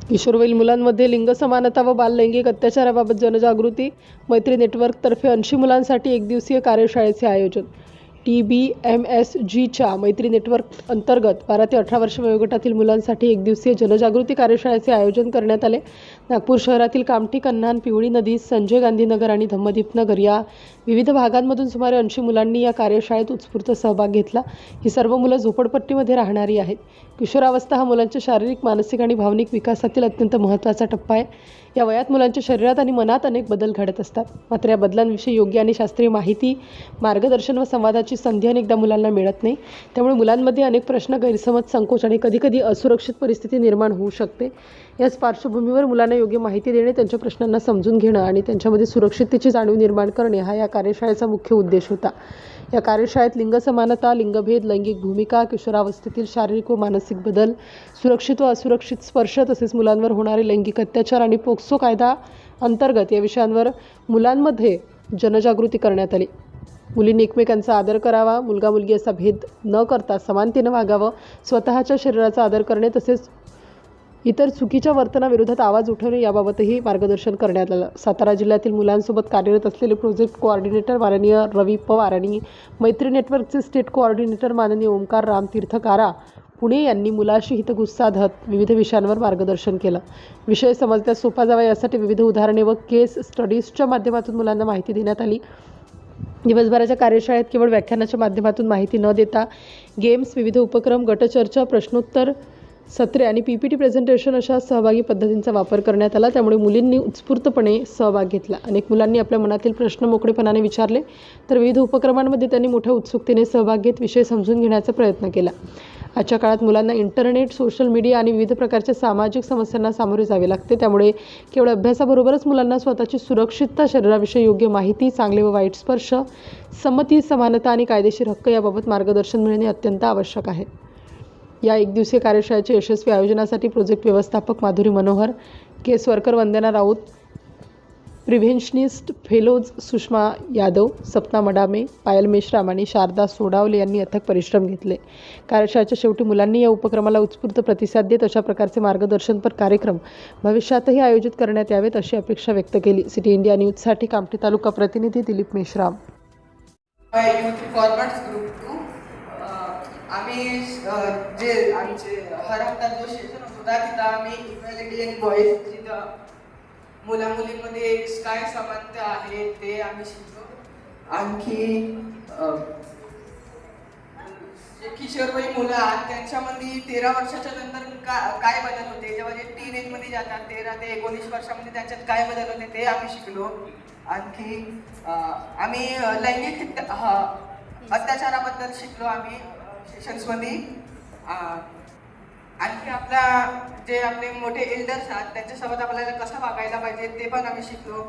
किशोरवयीन मुलांमध्ये लिंग समानता व बाललैंगिक अत्याचाराबाबत जनजागृती. मैत्री नेटवर्कतर्फे 80 मुलांसाठी एकदिवसीय कार्यशाळेचे आयोजन. TBMSGच्या मैत्री नेटवर्क अंतर्गत 12 ते 18 वर्ष वयोगटातील मुलांसाठी एकदिवसीय जनजागृती कार्यशाळेचे आयोजन करण्यात आले. नागपूर शहरातील कामठी, कन्हान, पिवळी नदी, संजय गांधी नगर आणि धम्मदीप नगर या विविध भागांमधून सुमारे 80 मुलांनी या कार्यशाळेत उत्स्फूर्त सहभाग घेतला. ही सर्व मुलं झोपडपट्टीमध्ये राहणारी आहेत. किशोरावस्था हा मुलांच्या शारीरिक, मानसिक आणि भावनिक विकासातील अत्यंत महत्त्वाचा टप्पा आहे. या वयात मुलांच्या शरीरात आणि मनात अनेक बदल घडत असतात. मात्र या बदलांविषयी योग्य आणि शास्त्रीय माहिती, मार्गदर्शन व संवादाची संधी अनेकदा मुलांना मिळत नाही. त्यामुळे मुलांमध्ये अनेक प्रश्न, गैरसमज, संकोच आणि कधीकधी असुरक्षित परिस्थिती निर्माण होऊ शकते. याच पार्श्वभूमीवर मुलांना योग्य माहिती देणे, त्यांच्या प्रश्नांना समजून घेणं आणि त्यांच्यामध्ये सुरक्षिततेची जाणीव निर्माण करणे हा या कार्यशाळेचा मुख्य उद्देश होता. या कार्यशाळेत लिंग समानता, लिंगभेद, लैंगिक भूमिका, किशोरावस्थेतील शारीरिक व मानसिक बदल, सुरक्षित व असुरक्षित स्पर्श तसेच मुलांवर होणारे लैंगिक अत्याचार आणि पोक्सो कायदा अंतर्गत या विषयांवर मुलांमध्ये जनजागृती करण्यात आली. मुलींनी एकमेकांचा आदर करावा, मुलगा मुलगी असा भेद न करता समानतेनं वागावं, स्वतःच्या शरीराचा आदर करणे तसेच इतर चुकीच्या वर्तनाविरोधात आवाज उठवणे याबाबतही मार्गदर्शन करण्यात आलं. सातारा जिल्ह्यातील मुलांसोबत कार्यरत असलेले प्रोजेक्ट कोऑर्डिनेटर माननीय रवी पवार आणि मैत्री नेटवर्कचे स्टेट कोऑर्डिनेटर माननीय ओंकार रामतीर्थ कारा पुणे यांनी मुलाशी हितगुज साधत विविध विषयांवर मार्गदर्शन केलं. विषय समजण्यास सोपा जावा यासाठी विविध उदाहरणे व केस स्टडीजच्या माध्यमातून मुलांना माहिती देण्यात आली. दिवसभराच्या कार्यशाळेत केवळ व्याख्यानाच्या माध्यमातून माहिती न देता गेम्स, विविध उपक्रम, गटचर्चा, प्रश्नोत्तर सत्रे आणि PPT प्रेझेंटेशन अशा सहभागी पद्धतींचा वापर करण्यात आला. त्यामुळे मुलींनी उत्स्फूर्तपणे सहभाग घेतला. अनेक मुलांनी आपल्या मनातील प्रश्न मोकळेपणाने विचारले तर विविध उपक्रमांमध्ये त्यांनी मोठ्या उत्सुकतेने सहभाग घेत विषय समजून घेण्याचा प्रयत्न केला. आजच्या काळात मुलांना इंटरनेट, सोशल मीडिया आणि विविध प्रकारच्या सामाजिक समस्यांना सामोरे जावे लागते. त्यामुळे केवळ अभ्यासाबरोबरच मुलांना स्वतःची सुरक्षितता, शरीराविषयी योग्य माहिती, चांगले व वाईट स्पर्श, संमती, समानता आणि कायदेशीर हक्क याबाबत मार्गदर्शन मिळणे अत्यंत आवश्यक आहे. या एकदिवसीय कार्यशाळेच्या यशस्वी आयोजनासाठी प्रोजेक्ट व्यवस्थापक माधुरी मनोहर, केस वर्कर वंदना राऊत, प्रिव्हेन्शनिस्ट फेलोज सुषमा यादव, सपना मडामे, पायल मेश्राम आणि शारदा सोडावले यांनी अथक परिश्रम घेतले. कार्यशाळेच्या शेवटी मुलांनी या उपक्रमाला उत्स्फूर्त प्रतिसाद देत अशा प्रकारचे मार्गदर्शनपर कार्यक्रम भविष्यातही आयोजित करण्यात यावेत अशी अपेक्षा व्यक्त केली. सिटी इंडिया न्यूजसाठी कामठी तालुका प्रतिनिधी दिलीप मेश्राम. आम्ही जे आमचे हर हप्ता जो सेशन होता तिथं आम्ही इक्वॅलिटी आणि बॉईज जिथं मुला मुलींमध्ये काय समानता आहे ते आम्ही शिकलो. आणखी जे किशोरवयीन मुलं आहेत त्यांच्यामध्ये 13 वर्षाच्या नंतर काय बदल होते, जेव्हा जे टीनेजमध्ये जातात 13 ते 19 वर्षामध्ये त्यांच्यात काय बदल होते ते आम्ही शिकलो. आणखी आम्ही लैंगिक अत्याचाराबद्दल शिकलो आम्ही सेशन्समध्ये. आणखी आपला जे आपले मोठे एल्डर्स आहेत त्यांच्यासोबत आपल्याला कसं वागायला पाहिजे ते पण आम्ही शिकलो.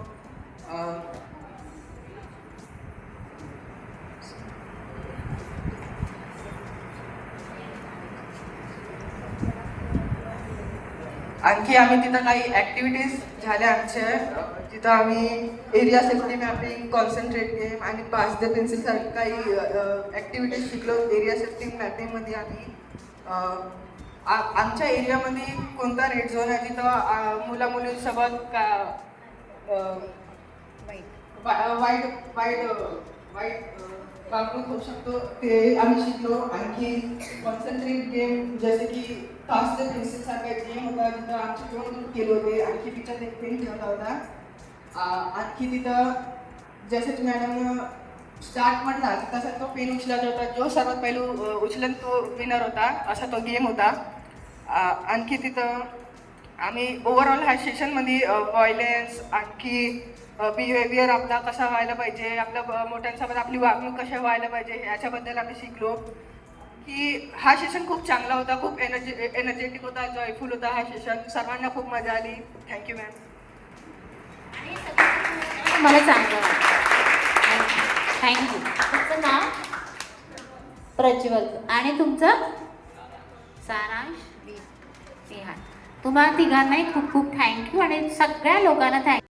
आणखी आम्ही तिथं काही ॲक्टिव्हिटीज झाल्या आमच्या. तिथं आम्ही area safety mapping, concentrate game आणि पास द पेन्सिल सारखी काही ॲक्टिव्हिटीज शिकलो. एरिया सेफ्टी मॅपिंगमध्ये आम्ही आमच्या एरियामध्ये कोणता रेड झोन आहे तिथं मुला मुलींसोबत वाईट वागणूक होऊ शकतो ते आम्ही शिकलो. आणखी कॉन्सन्ट्रेट गेम जसे की पास द पेन्सिल सारखा गेम होता तिथं आमचे 2 ग्रुप केले होते. आणखी टीचर एक पेन ठेवला होता. आणखी तिथं जसे मॅडम स्टार्ट म्हटला तसा तो पेन उचलायचा होता. जो सर्वात पहिलं उचलन तो विनर होता, असा तो गेम होता. आणखी तिथं आम्ही ओव्हरऑल ह्या सेशनमध्ये व्हायलन्स, आणखी बिहेवियर आपला कसा व्हायला पाहिजे, आपल्या मोठ्यांसोबत आपली वागणूक कशा व्हायला पाहिजे याच्याबद्दल आम्ही शिकलो. की हा सेशन खूप चांगला होता, खूप एनर्जेटिक होता, जॉयफुल होता हा सेशन. सर्वांना खूप मजा आली. Thank you ma'am. मला चांगलं वाटतं. थँक्यू. तुमचं नाव? प्रज्वल. आणि तुमचं? सारांश विहान. तुम्हाला तिघांनाही खूप खूप थँक्यू आणि सगळ्या लोकांना थँक्यू.